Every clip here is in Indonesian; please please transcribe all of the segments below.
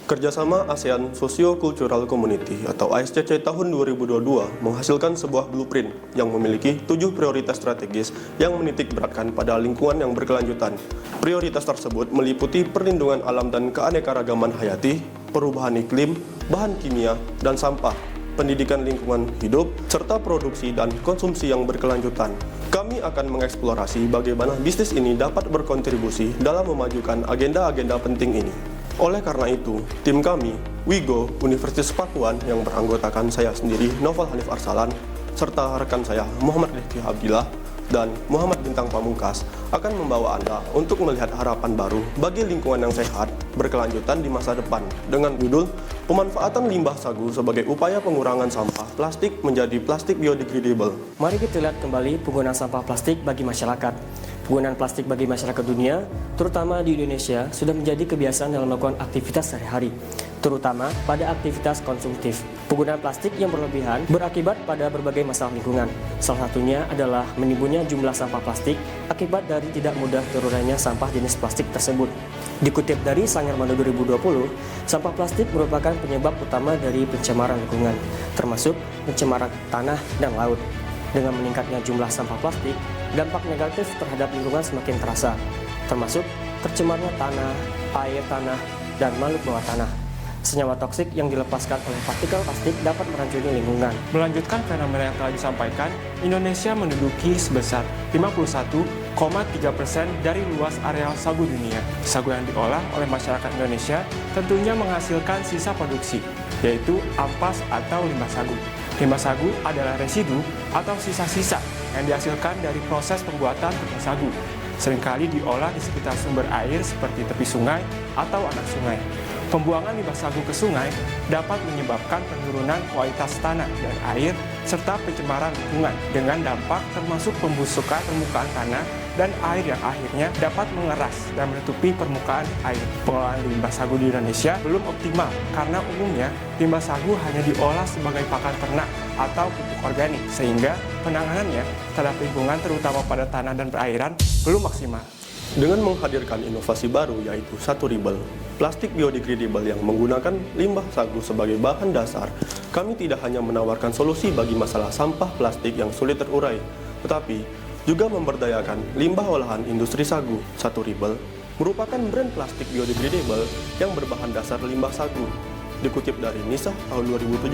Kerjasama ASEAN Socio-Cultural Community atau ASCC tahun 2022 menghasilkan sebuah blueprint yang memiliki 7 prioritas strategis yang menitik beratkan pada lingkungan yang berkelanjutan. Prioritas tersebut meliputi perlindungan alam dan keanekaragaman hayati, perubahan iklim, bahan kimia, dan sampah, pendidikan lingkungan hidup, serta produksi dan konsumsi yang berkelanjutan. Kami akan mengeksplorasi bagaimana bisnis ini dapat berkontribusi dalam memajukan agenda-agenda penting ini. Oleh karena itu, tim kami, WIGO, Universitas Pakuan yang beranggotakan saya sendiri, Novel Hanif Arsalan, serta rekan saya, Muhammad Rifki Abdillah, dan Muhammad Bintang Pamungkas, akan membawa Anda untuk melihat harapan baru bagi lingkungan yang sehat, berkelanjutan di masa depan, dengan judul Pemanfaatan Limbah Sagu sebagai Upaya Pengurangan Sampah Plastik Menjadi Plastik Biodegradable. Mari kita lihat kembali penggunaan sampah plastik bagi masyarakat. Penggunaan plastik bagi masyarakat dunia, terutama di Indonesia, sudah menjadi kebiasaan dalam melakukan aktivitas sehari-hari, terutama pada aktivitas konsumtif. Penggunaan plastik yang berlebihan berakibat pada berbagai masalah lingkungan. Salah satunya adalah menimbulnya jumlah sampah plastik akibat dari tidak mudah terurainya sampah jenis plastik tersebut. Dikutip dari Sanggar Mando 2020, sampah plastik merupakan penyebab utama dari pencemaran lingkungan, termasuk pencemaran tanah dan laut. Dengan meningkatnya jumlah sampah plastik, dampak negatif terhadap lingkungan semakin terasa, termasuk tercemarnya tanah, air tanah, dan makhluk bawah tanah. Senyawa toksik yang dilepaskan oleh partikel plastik dapat meracuni lingkungan. Melanjutkan fenomena yang telah disampaikan, Indonesia menduduki sebesar 51,3% dari luas areal sagu dunia. Sagu yang diolah oleh masyarakat Indonesia tentunya menghasilkan sisa produksi, yaitu ampas atau limbah sagu. Limbah sagu adalah residu atau sisa-sisa yang dihasilkan dari proses pembuatan tepung sagu. Seringkali diolah di sekitar sumber air seperti tepi sungai atau anak sungai. Pembuangan limbah sagu ke sungai dapat menyebabkan penurunan kualitas tanah dan air serta pencemaran lingkungan dengan dampak termasuk pembusukan permukaan tanah dan air yang akhirnya dapat mengeras dan menutupi permukaan air. Pengelolaan limbah sagu di Indonesia belum optimal karena umumnya limbah sagu hanya diolah sebagai pakan ternak atau pupuk organik sehingga penanganannya terhadap lingkungan terutama pada tanah dan perairan belum maksimal. Dengan menghadirkan inovasi baru yaitu Saturable, plastik biodegradable yang menggunakan limbah sagu sebagai bahan dasar, kami tidak hanya menawarkan solusi bagi masalah sampah plastik yang sulit terurai, tetapi juga memberdayakan limbah olahan industri sagu. Saturable merupakan brand plastik biodegradable yang berbahan dasar limbah sagu. Dikutip dari NISA tahun 2017,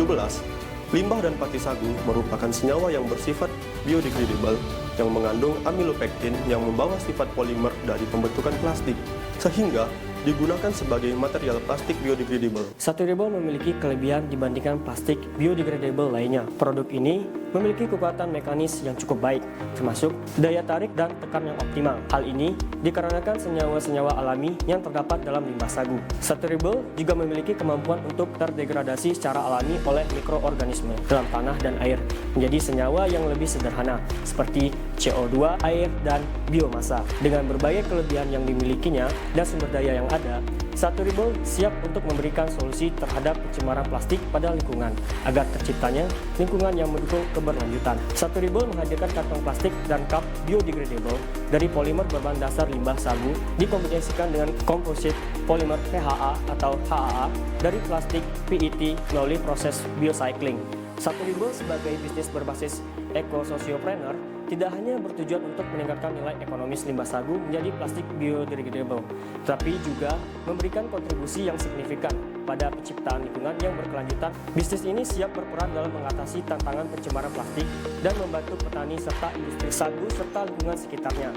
limbah dan pati sagu merupakan senyawa yang bersifat biodegradable yang mengandung amilopektin yang membawa sifat polimer dari pembentukan plastik, sehingga digunakan sebagai material plastik biodegradable. Saturable memiliki kelebihan dibandingkan plastik biodegradable lainnya. Produk ini memiliki kekuatan mekanis yang cukup baik, termasuk daya tarik dan tekan yang optimal. Hal ini dikarenakan senyawa-senyawa alami yang terdapat dalam limbah sagu. Saturable juga memiliki kemampuan untuk terdegradasi secara alami oleh mikroorganisme dalam tanah dan air menjadi senyawa yang lebih sederhana, seperti CO2, air, dan biomasa. Dengan berbagai kelebihan yang dimilikinya dan sumber daya yang ada, Saturable siap untuk memberikan solusi terhadap pencemaran plastik pada lingkungan agar terciptanya lingkungan yang mendukung keberlanjutan. Saturable menghadirkan kantong plastik dan cup biodegradable dari polimer berbahan dasar limbah sagu dikombinasikan dengan komposit polimer PHA atau HAA dari plastik PET melalui proses biocycling. Saturable sebagai bisnis berbasis eco-sociopreneur tidak hanya bertujuan untuk meningkatkan nilai ekonomis limbah sagu menjadi plastik biodegradable, tapi juga memberikan kontribusi yang signifikan pada penciptaan lingkungan yang berkelanjutan. Bisnis ini siap berperan dalam mengatasi tantangan pencemaran plastik dan membantu petani serta industri sagu serta lingkungan sekitarnya,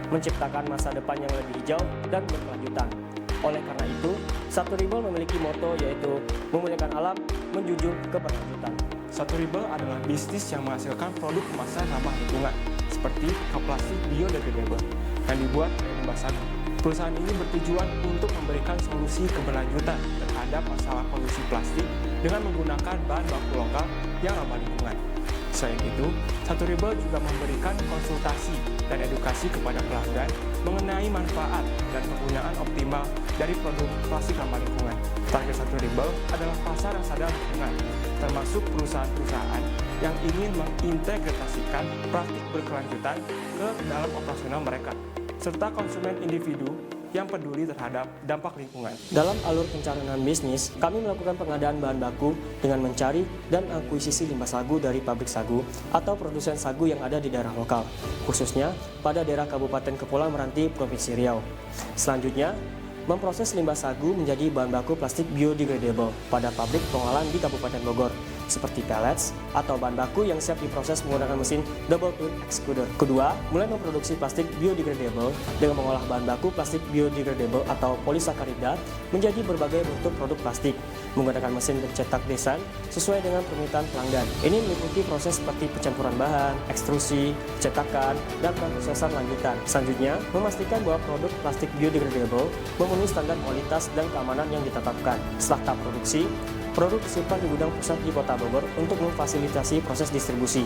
menciptakan masa depan yang lebih hijau dan berkelanjutan. Oleh karena itu, Saturable memiliki moto yaitu memuliakan alam, menjunjung keberlanjutan. Saturable adalah bisnis yang menghasilkan produk kemasan ramah lingkungan seperti cup plastik biodegradable yang dibuat dari limbah sagu. Perusahaan ini bertujuan untuk memberikan solusi keberlanjutan terhadap masalah polusi plastik dengan menggunakan bahan baku lokal yang ramah lingkungan. Selain itu, Saturable juga memberikan konsultasi dan edukasi kepada pelanggan mengenai manfaat dan penggunaan optimal dari produk plastik ramah lingkungan. Target Saturable adalah pasar yang sadar lingkungan, termasuk perusahaan-perusahaan yang ingin mengintegrasikan praktik berkelanjutan ke dalam operasional mereka, serta konsumen individu yang peduli terhadap dampak lingkungan. Dalam alur pencarian bisnis, kami melakukan pengadaan bahan baku dengan mencari dan akuisisi limbah sagu dari pabrik sagu atau produsen sagu yang ada di daerah lokal, khususnya pada daerah Kabupaten Kepulauan Meranti, Provinsi Riau. Selanjutnya, memproses limbah sagu menjadi bahan baku plastik biodegradable pada pabrik pengolahan di Kabupaten Bogor, seperti pellets atau bahan baku yang siap diproses menggunakan mesin double twin extruder. Kedua, mulai memproduksi plastik biodegradable dengan mengolah bahan baku plastik biodegradable atau polisakarida menjadi berbagai bentuk produk plastik menggunakan mesin pencetak desain sesuai dengan permintaan pelanggan. Ini meliputi proses seperti pencampuran bahan, ekstrusi, cetakan, dan pemrosesan lanjutan. Selanjutnya, memastikan bahwa produk plastik biodegradable memenuhi standar kualitas dan keamanan yang ditetapkan. Setelah tahap produksi, produk disimpan di gudang pusat di Kota Bogor untuk memfasilitasi proses distribusi.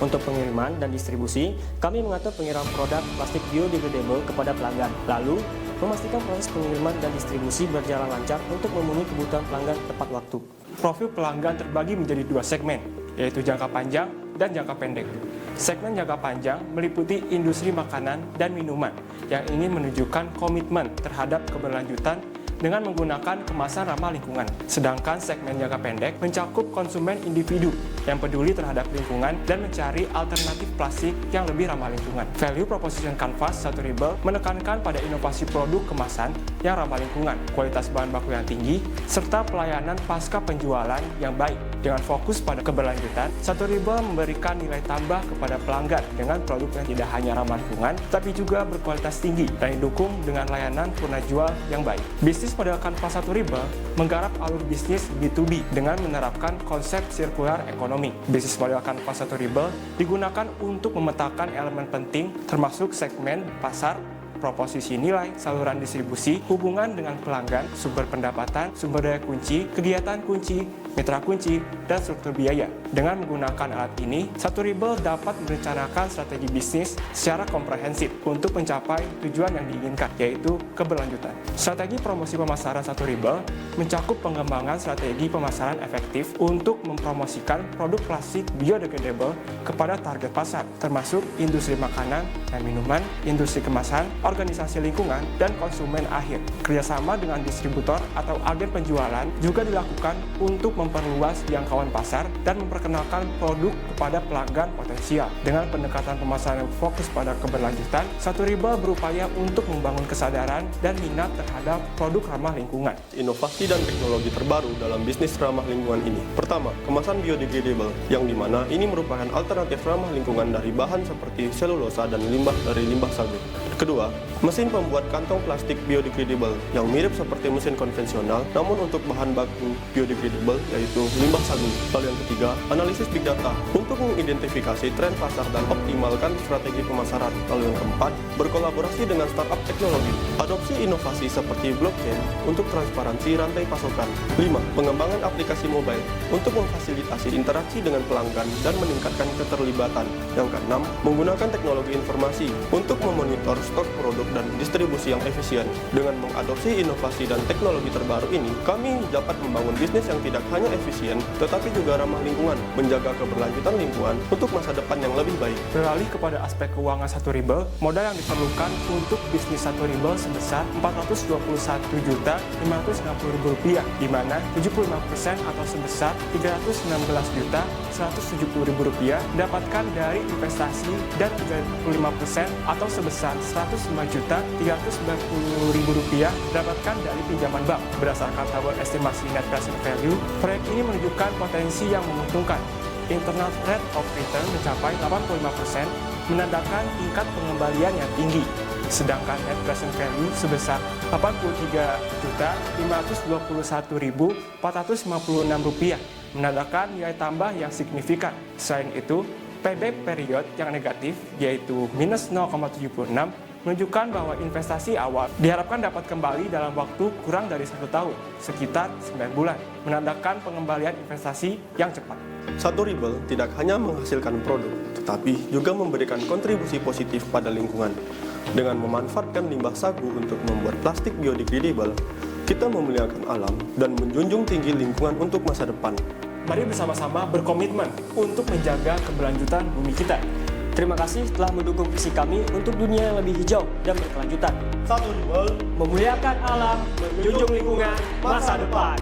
Untuk pengiriman dan distribusi, kami mengatur pengiriman produk plastik biodegradable kepada pelanggan. Lalu, memastikan proses pengiriman dan distribusi berjalan lancar untuk memenuhi kebutuhan pelanggan tepat waktu. Profil pelanggan terbagi menjadi dua segmen, yaitu jangka panjang dan jangka pendek. Segmen jangka panjang meliputi industri makanan dan minuman yang ingin menunjukkan komitmen terhadap keberlanjutan dengan menggunakan kemasan ramah lingkungan. Sedangkan segmen jangka pendek mencakup konsumen individu yang peduli terhadap lingkungan dan mencari alternatif plastik yang lebih ramah lingkungan. Value proposition Kanvas Sustainable menekankan pada inovasi produk kemasan yang ramah lingkungan, kualitas bahan baku yang tinggi, serta pelayanan pasca penjualan yang baik. Dengan fokus pada keberlanjutan, Sustainable memberikan nilai tambah kepada pelanggan dengan produk yang tidak hanya ramah lingkungan, tapi juga berkualitas tinggi dan didukung dengan layanan purna jual yang baik. Bisnis model Kanvas Sustainable menggarap alur bisnis B2B dengan menerapkan konsep sirkular ekonomi. Bisnis model Kanvas Sustainable digunakan untuk memetakan elemen penting termasuk segmen pasar, proposisi nilai, saluran distribusi, hubungan dengan pelanggan, sumber pendapatan, sumber daya kunci, kegiatan kunci, mitra kunci, dan struktur biaya. Dengan menggunakan alat ini, Sustainable dapat merencanakan strategi bisnis secara komprehensif untuk mencapai tujuan yang diinginkan, yaitu keberlanjutan. Strategi promosi pemasaran Sustainable mencakup pengembangan strategi pemasaran efektif untuk mempromosikan produk plastik biodegradable kepada target pasar, termasuk industri makanan dan minuman, industri kemasan, organisasi lingkungan, dan konsumen akhir. Kerjasama dengan distributor atau agen penjualan juga dilakukan untuk memperluas jangkauan pasar dan memperkenalkan produk kepada pelanggan potensial. Dengan pendekatan pemasaran yang fokus pada keberlanjutan, Sustainable berupaya untuk membangun kesadaran dan minat terhadap produk ramah lingkungan. Inovasi dan teknologi terbaru dalam bisnis ramah lingkungan ini. Pertama, kemasan biodegradable, yang dimana ini merupakan alternatif ramah lingkungan dari bahan seperti selulosa dan limbah dari limbah sagu. Kedua, mesin pembuat kantong plastik biodegradable yang mirip seperti mesin konvensional, namun untuk bahan baku biodegradable yaitu limbah sagu. Lalu yang ketiga, analisis big data untuk mengidentifikasi tren pasar dan optimalkan strategi pemasaran. Lalu yang keempat, berkolaborasi dengan startup teknologi. Adopsi inovasi seperti blockchain untuk transparansi rantai pasokan. 5. Pengembangan aplikasi mobile untuk memfasilitasi interaksi dengan pelanggan dan meningkatkan keterlibatan. Yang keenam, menggunakan teknologi informasi untuk memonitor stok produk dan distribusi yang efisien. Dengan mengadopsi inovasi dan teknologi terbaru ini, kami dapat membangun bisnis yang tidak hanya efisien, tetapi juga ramah lingkungan, menjaga keberlanjutan lingkungan untuk masa depan yang lebih baik. Beralih kepada aspek keuangan Sustainable, modal yang diperlukan untuk bisnis Sustainable sebesar Rp422.560.000, di mana 75% atau sebesar Rp316.170.000 didapatkan dari investasi dan 35% atau sebesar Rp105.390.000 didapatkan dari pinjaman bank. Berdasarkan tabel estimasi net present value, proyek ini menunjukkan potensi yang menguntungkan. Internal rate of return mencapai 85%, menandakan tingkat pengembalian yang tinggi. Sedangkan net present value sebesar Rp85.521.456, menandakan nilai tambah yang signifikan. Selain itu, payback period yang negatif, yaitu minus 0,76, menunjukkan bahwa investasi awal diharapkan dapat kembali dalam waktu kurang dari 1 tahun, sekitar 9 bulan, menandakan pengembalian investasi yang cepat. Sustainable tidak hanya menghasilkan produk, tetapi juga memberikan kontribusi positif pada lingkungan. Dengan memanfaatkan limbah sagu untuk membuat plastik biodegradable, kita memuliakan alam dan menjunjung tinggi lingkungan untuk masa depan. Mari bersama-sama berkomitmen untuk menjaga keberlanjutan bumi kita. Terima kasih telah mendukung visi kami untuk dunia yang lebih hijau dan berkelanjutan. Satu di World, Memuliakan alam, menjunjung lingkungan, masa depan.